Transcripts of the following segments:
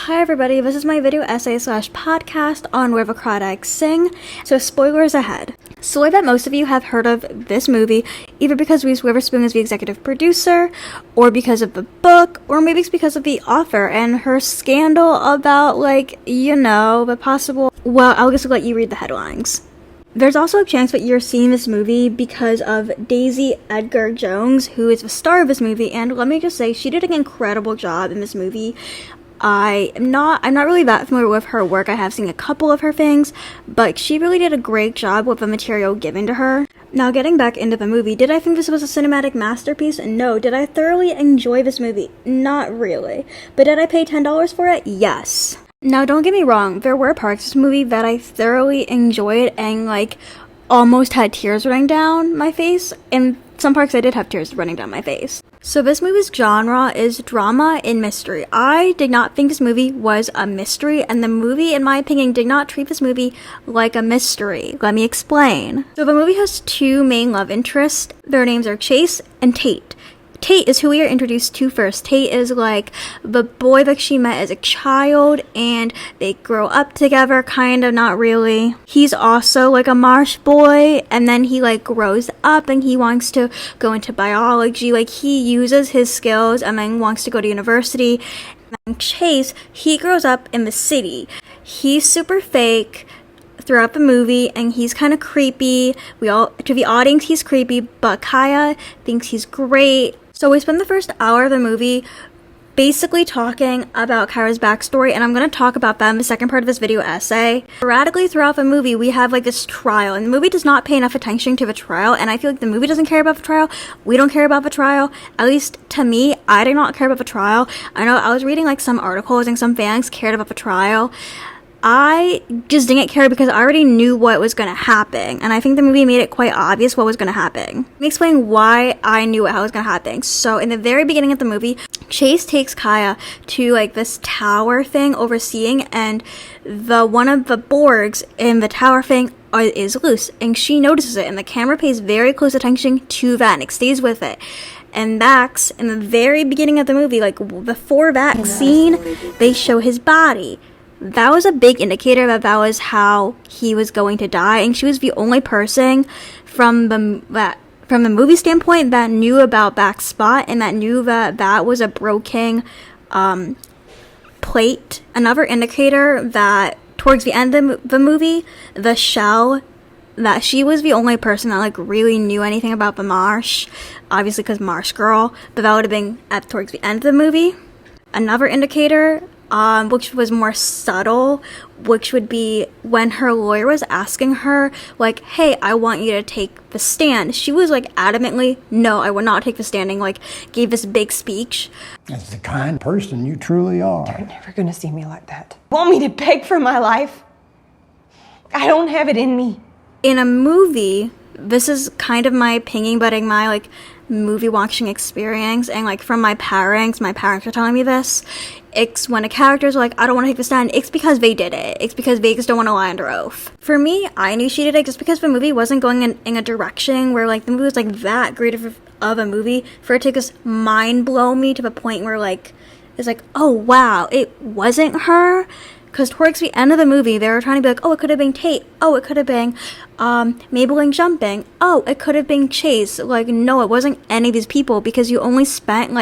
Hi everybody, this is my video essay slash podcast on where the crawdads sing, so spoilers ahead. So I bet most of you have heard of this movie, either because Reese Witherspoon is the executive producer, or because of the book, or maybe it's because of the author and her scandal about, the possible... Well, I'll just let you read the headlines. There's also a chance that you're seeing this movie because of Daisy Edgar Jones, who is the star of this movie, and let me just say, she did an incredible job in this movie. I'm not really that familiar with her work. I have seen a couple of her things, but she really did a great job with the material given to her. Now, getting back into the movie, did I think this was a cinematic masterpiece? No. Did I thoroughly enjoy this movie? Not really. But did I pay $10 for it? Yes. Now, don't get me wrong, there were parts of this movie that I thoroughly enjoyed and, almost had tears running down my face, and some parts I did have tears running down my face. So this movie's genre is drama and mystery. I did not think this movie was a mystery, and the movie, in my opinion, did not treat this movie like a mystery. Let me explain. So the movie has two main love interests. Their names are Chase and Tate. Tate is who we are introduced to first. Tate is the boy that she met as a child, and they grow up together, kind of, not really. He's also a marsh boy, and then he grows up and he wants to go into biology. He uses his skills and then wants to go to university. And then Chase, he grows up in the city. He's super fake throughout the movie, and he's kind of creepy. To the audience, he's creepy, but Kaya thinks he's great. So we spend the first hour of the movie basically talking about Kara's backstory, and I'm going to talk about that in the second part of this video essay. Sporadically throughout the movie, we have this trial, and the movie does not pay enough attention to the trial, and I feel like the movie doesn't care about the trial. We don't care about the trial. At least to me, I did not care about the trial. I know I was reading some articles and some fans cared about the trial. I just didn't care because I already knew what was going to happen, and I think the movie made it quite obvious what was going to happen. Let me explain why I knew how it was going to happen. So in the very beginning of the movie, Chase takes Kaya to this tower thing overseeing, and one of the boards in the tower thing is loose, and she notices it, and the camera pays very close attention to that, and it stays with it. And Max, in the very beginning of the movie, before that scene, they show his body. That was a big indicator that was how he was going to die, and she was the only person from the movie standpoint that knew about Back's spot and that knew that was a broken plate. Another indicator that towards the end of the movie, the shell, that she was the only person that really knew anything about the marsh, obviously because marsh girl, but that would have been towards the end of the movie. Another indicator, which was more subtle, which would be when her lawyer was asking her, hey, I want you to take the stand. She was adamantly, no, I will not take the stand, and gave this big speech. That's the kind person you truly are. You're never gonna see me like that. Want me to beg for my life? I don't have it in me. In a movie, this is kind of my opinion, but in my movie watching experience, and from my parents are telling me this, it's when a character's I don't want to take the stand, it's because they did it. It's because they just don't want to lie under oath. For me, I knew she did it just because the movie wasn't going in a direction where the movie was that great of a movie for it to just mind blow me to the point where it's oh wow, it wasn't her. Because towards the end of the movie, they were trying to be oh, it could have been Tate. Oh, it could have been Maybelline jumping. Oh, it could have been Chase. No, it wasn't any of these people because you only spent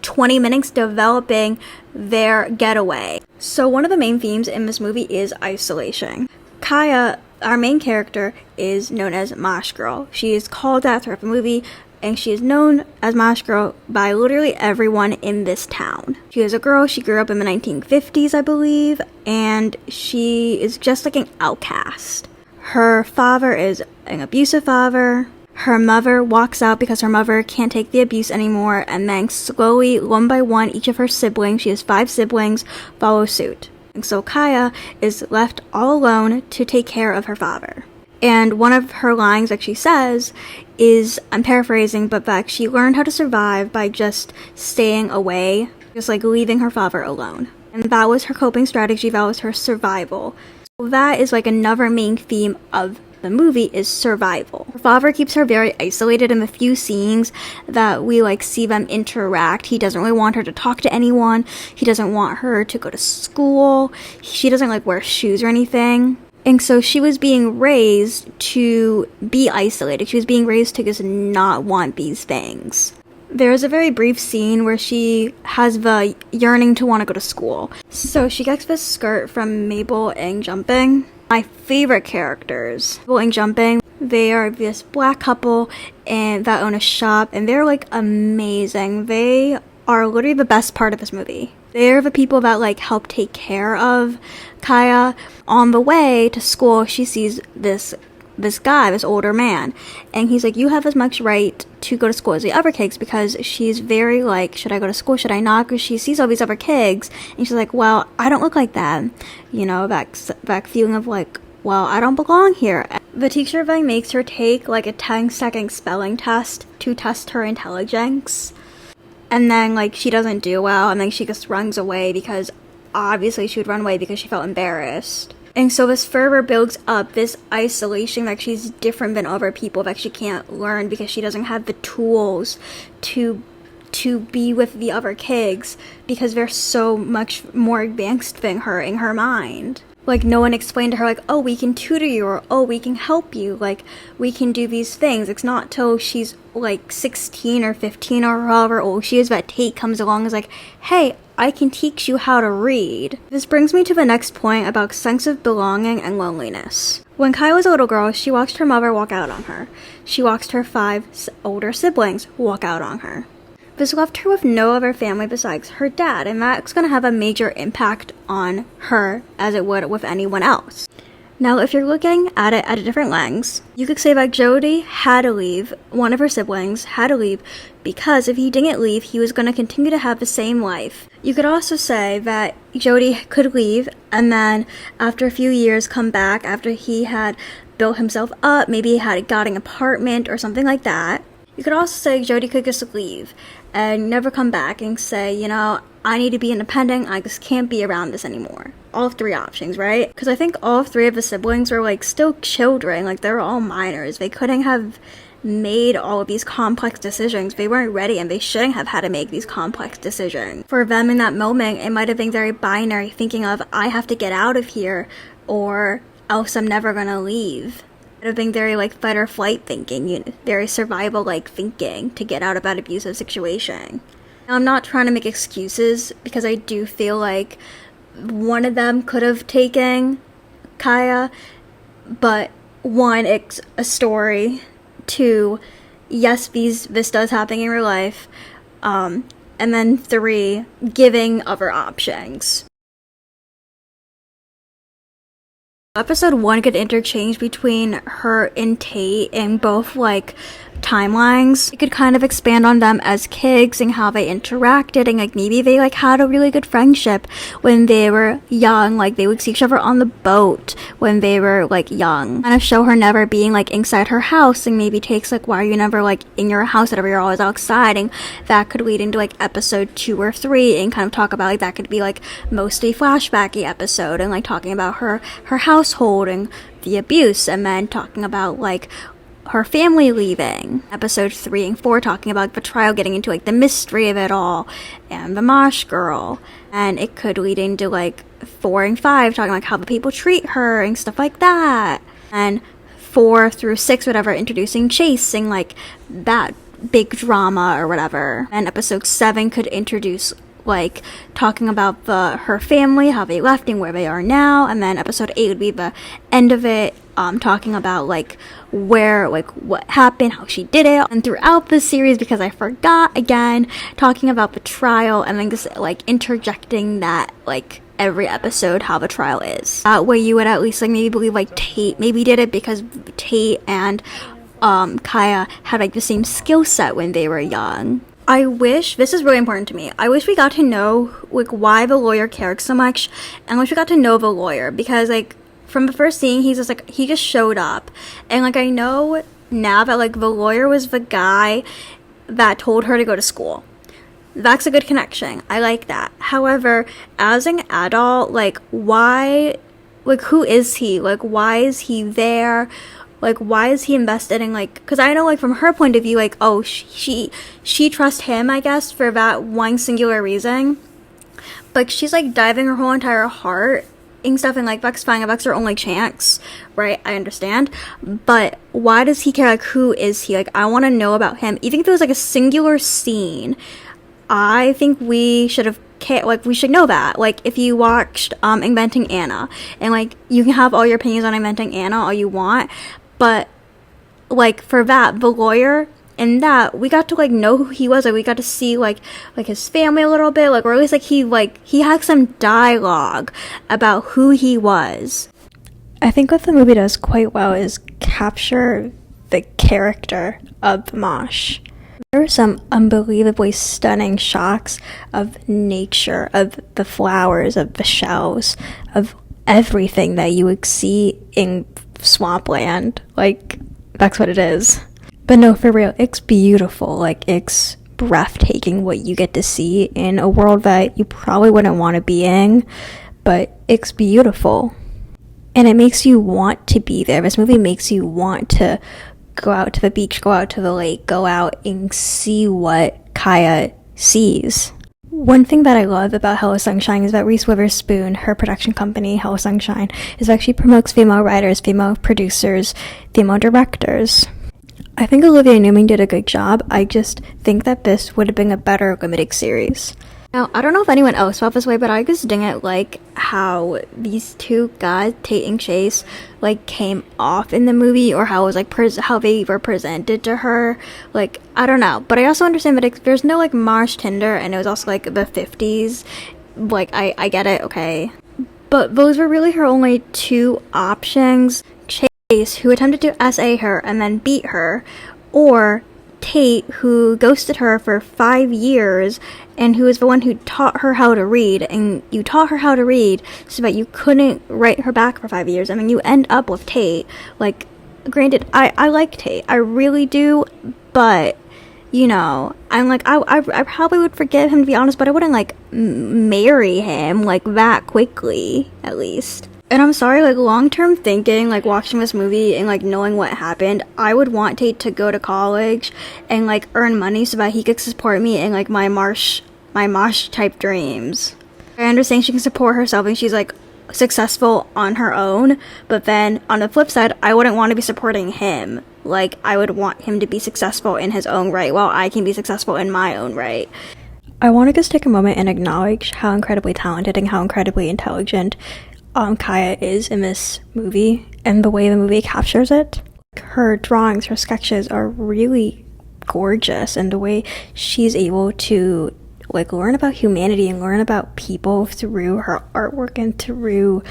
20 minutes developing their getaway. So one of the main themes in this movie is isolation. Kaya, our main character, is known as Marsh Girl. She is called that throughout the movie, and she is known as Marsh Girl by literally everyone in this town. She is a girl, she grew up in the 1950s, I believe, and she is just an outcast. Her father is an abusive father. Her mother walks out because her mother can't take the abuse anymore, and then slowly, one by one, each of her siblings, she has 5 siblings, follow suit. And so Kaya is left all alone to take care of her father. And one of her lines that she says is, I'm paraphrasing, but that she learned how to survive by just staying away, just leaving her father alone. And that was her coping strategy, that was her survival. So that is another main theme of the movie is survival. Her father keeps her very isolated in the few scenes that we like see them interact. He doesn't really want her to talk to anyone. He doesn't want her to go to school. She doesn't like wear shoes or anything. And so she was being raised to be isolated. She was being raised to just not want these things. There's a very brief scene where she has the yearning to want to go to school. So she gets this skirt from Mabel and Jumping. My favorite characters. Mabel and Jumping, they are this black couple and that own a shop, and they're like amazing. They are literally the best part of this movie. They're the people that like help take care of Kaya. On the way to school, she sees this guy, this older man, and he's like, you have as much right to go to school as the other kids, because she's very like, should I go to school, should I not? Because she sees all these other kids and she's like, well, I don't look like that, you know, that feeling of like, well, I don't belong here. The teacher then makes her take like a 10-second spelling test to test her intelligence, and then like she doesn't do well, and then she just runs away, because obviously she would run away because she felt embarrassed. And so this further builds up this isolation, that she's different than other people, that she can't learn because she doesn't have the tools to be with the other kids, because they're so much more advanced than her in her mind. Like, no one explained to her, like, oh, we can tutor you, or oh, we can help you, like, we can do these things. It's not till she's like 16 or 15 or however old she is that Tate comes along and is like, hey, I can teach you how to read. This brings me to the next point about sense of belonging and loneliness. When Kai was a little girl, she watched her mother walk out on her. She watched her 5 older siblings walk out on her. This left her with no other family besides her dad, and that's going to have a major impact on her as it would with anyone else. Now, if you're looking at it at a different lens, you could say that Jody had to leave, one of her siblings had to leave, because if he didn't leave, he was going to continue to have the same life. You could also say that Jody could leave, and then after a few years come back, after he had built himself up, maybe he had got an apartment or something like that. You could also say Jody could just leave and never come back and say, you know, I need to be independent, I just can't be around this anymore. All 3 options, right? Because I think all 3 of the siblings were like still children, like they were all minors. They couldn't have made all of these complex decisions. They weren't ready, and they shouldn't have had to make these complex decisions. For them in that moment, it might have been very binary, thinking of, I have to get out of here or else I'm never gonna leave. It would have been very like fight or flight thinking, you know, very survival like thinking to get out of that abusive situation. Now, I'm not trying to make excuses, because I do feel like one of them could have taken Kaya, but 1, it's a story. 2, yes, this does happen in real life. And then 3, giving other options. Episode 1 could interchange between her and Tate in both like timelines. It could kind of expand on them as kids and how they interacted, and like maybe they like had a really good friendship when they were young, like they would see each other on the boat when they were like young. Kind of show her never being like inside her house, and maybe Tate's like, why are you never like in your house, whatever, you're always outside, and that could lead into like episode 2 or 3 and kind of talk about like that could be like mostly flashbacky episode, and like talking about her household and the abuse, and then talking about like her family leaving. Episode 3 and 4 talking about the trial, getting into like the mystery of it all, and the Mosh girl. And it could lead into like 4 and 5 talking like how the people treat her and stuff like that. And 4 through 6, whatever, introducing Chase and like that big drama or whatever. And episode 7 could introduce like talking about her family, how they left and where they are now. And then episode 8 would be the end of it, talking about like where, like what happened, how she did it. And throughout the series, because I forgot again, talking about the trial, and then just like interjecting that like every episode how the trial is. That way you would at least like maybe believe like Tate maybe did it, because Tate and Kaya had like the same skill set when they were young. I wish, this is really important to me, I wish we got to know like why the lawyer cared so much, and I wish we got to know the lawyer, because like from the first scene he just showed up, and like I know now that like the lawyer was the guy that told her to go to school. That's a good connection, I like that. However, as an adult, like why, like who is he, like why is he there, Like, why is he invested in, like, because I know, like, from her point of view, like, oh, she trusts him, I guess, for that one singular reason. But she's, like, diving her whole entire heart in stuff, and, like, that's fine. If that's her only chance, right? I understand. But why does he care? Like, who is he? Like, I want to know about him. Even if it was, like, a singular scene, I think we should have we should know that. Like, if you watched Inventing Anna, and, like, you can have all your opinions on Inventing Anna all you want, but, like, for that, the lawyer in that, we got to, like, know who he was. Like, we got to see, like his family a little bit, like, or at least, like, he had some dialogue about who he was. I think what the movie does quite well is capture the character of Vamash. There were some unbelievably stunning shots of nature, of the flowers, of the shells, of everything that you would see in swampland. Like, that's what it is. But no, for real, it's beautiful. Like, it's breathtaking what you get to see in a world that you probably wouldn't want to be in, but it's beautiful. And it makes you want to be there. This movie makes you want to go out to the beach, go out to the lake, go out and see what Kaya sees. One thing that I love about Hello Sunshine is that Reese Witherspoon, her production company, Hello Sunshine, is that she promotes female writers, female producers, female directors. I think Olivia Newman did a good job. I just think that this would have been a better limited series. Now, I don't know if anyone else felt this way, but I just didn't like how these two guys, Tate and Chase, like, came off in the movie, or how it was, like, how they were presented to her. Like, I don't know. But I also understand that there's no, like, Marsh Tinder, and it was also, like, the 50s. Like, I get it, okay. But those were really her only two options. Chase, who attempted to SA her and then beat her, or Tate, who ghosted her for 5 years, and who was the one who taught her how to read, and you taught her how to read so that you couldn't write her back for 5 years. I mean, you end up with Tate. Like, granted, I like Tate, I really do, but, you know, I'm like, I probably would forgive him, to be honest, but I wouldn't, like, marry him, like, that quickly, at least. And I'm sorry, like, long-term thinking, like, watching this movie and, like, knowing what happened, I would want Tate to go to college and, like, earn money so that he could support me in, like, my Marsh type dreams. I understand she can support herself and she's, like, successful on her own, but then, on the flip side, I wouldn't want to be supporting him. Like, I would want him to be successful in his own right, while I can be successful in my own right. I want to just take a moment and acknowledge how incredibly talented and how incredibly intelligent Kaya is in this movie, and the way the movie captures it. Her drawings, her sketches are really gorgeous, and the way she's able to, like, learn about humanity and learn about people through her artwork and through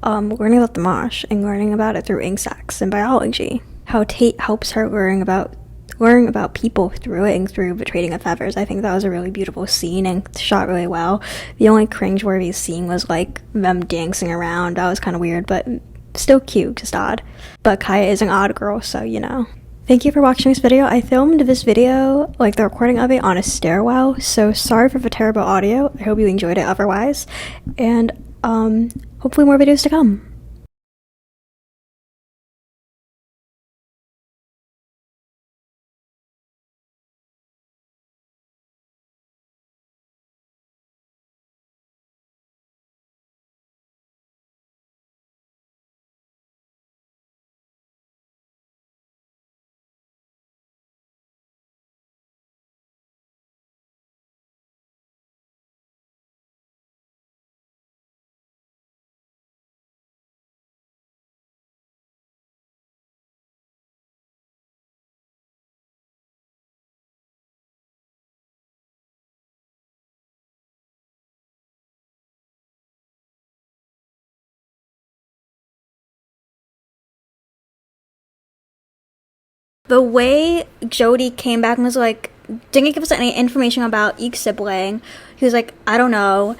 learning about the marsh and learning about it through insects and biology. How Tate helps her learn about people through it and through the trading of feathers. I think that was a really beautiful scene and shot really well. The only cringeworthy scene was, like, them dancing around. That was kind of weird, but still cute, just odd. But Kaya is an odd girl, so, you know. Thank you for watching this video. I filmed this video, like, the recording of it, on a stairwell, so sorry for the terrible audio. I hope you enjoyed it otherwise, and hopefully more videos to come. The way Jody came back and was like, didn't give us any information about each sibling. He was like, I don't know.